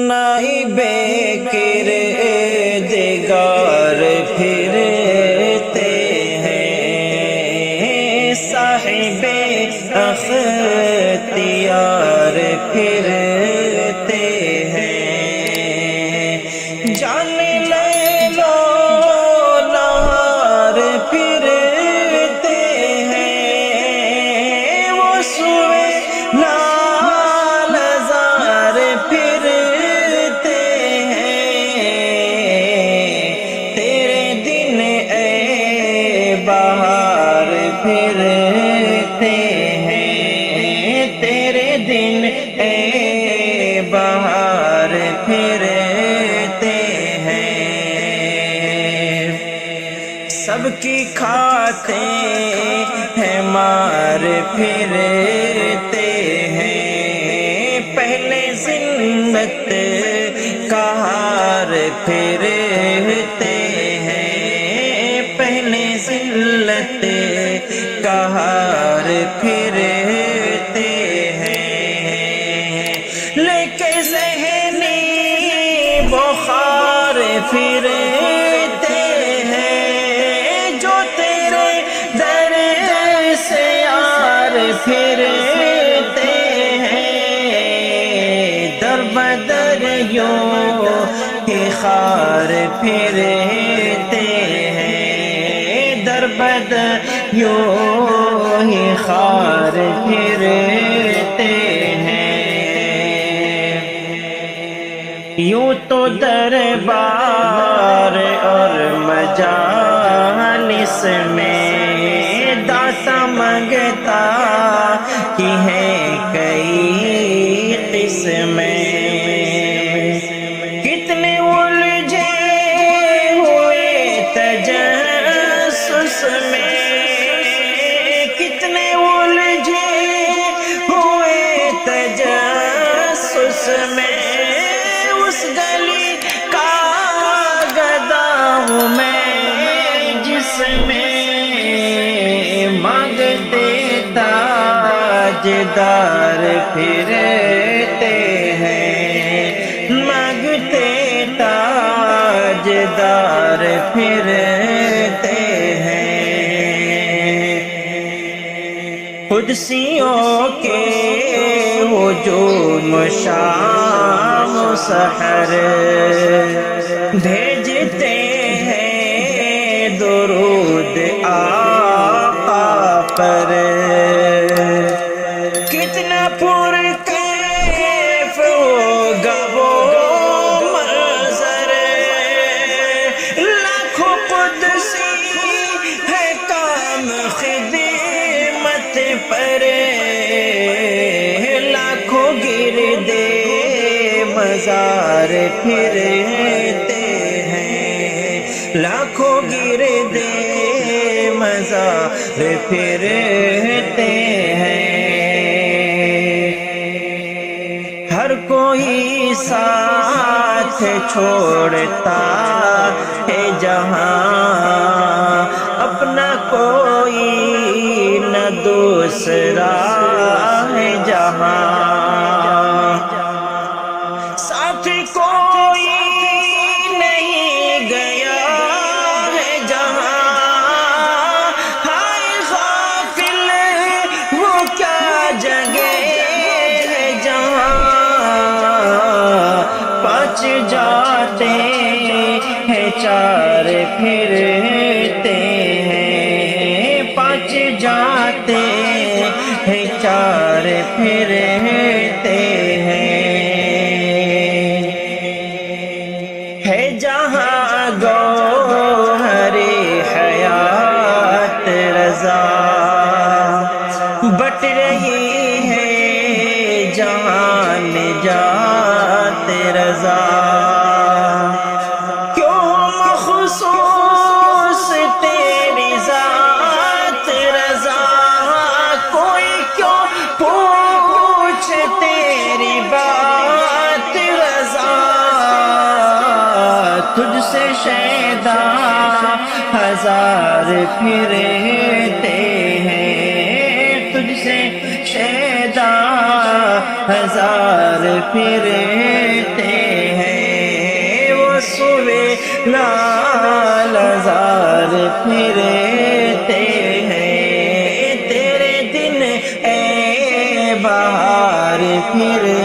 نائبے کردگار پھرتے ہیں، صاحب اختیار پھرتے ہیں، جان لے لو نہار پھرتے ہیں، وہ سوئے لال زار پھرتے ہیں، تیرے دن اے بہار پھرتے ہیں، تیرے دن اے بہار پھرتے ہیں، سب کی کھاتے ہیں مار پھرتے ہیں، پہلے ذلت کا ہار پھرتے ہیں، پہلے ذلت کا ہار پھرتے ہیں، لے کے ذہنی بخار پھرتے ہیں، جو تیرے در سے یار پھرتے ہیں، در بدر یوں ہی خار پھرتے ہیں، در بدر یوں ہی خار پھرتے ہیں، یوں تو دربار اور مجالس میں داتا منگتا کی ہیں کئی قسمیں، کتنے الجھے ہوئے تجسس میں، کتنے الجھے ہوئے تجسس میں، اس گلی کا گدا ہوں میں جس میں مانگتے تاجدار پھرتے ہیں، مانگتے تاجدار پھرتے ہیں، قدسیوں کے ہجوم شام و سحر بھیجتے ہیں درود آقا پر، کتنا پر کیف ہوگا وہ منظر، لاکھوں قدسی ہے کام خدمت پر، لاکھوں گردے مزار پھرتے ہیں، لاکھوں گردے مزار پھرتے ہیں، ہر کوئی ساتھ چھوڑتا ہے جہاں، اپنا کوئی نہ دوسرا ہے جہاں، ساتھ کوئی نہیں گیا ہے جہاں، ہائے غافل وہ کیا جگہ ہے جہاں، پانچ جاتے ہیں چار پھرتے ہیں، پانچ جاتے ہیں چار پھرتے ہیں، ہے جہاں گوہر حیات رضا بٹ رہی ہے، جہاں نجات رضا، کیوں مخصوص تیری ذات رضا، کوئی کیوں پوچھ تیری بات رضا، تجھ سے شیدا ہزار پھرتے ہیں، تجھ سے شیدا ہزار پھرتے لال زار پھرتے ہیں، تیرے دن اے بہار پھر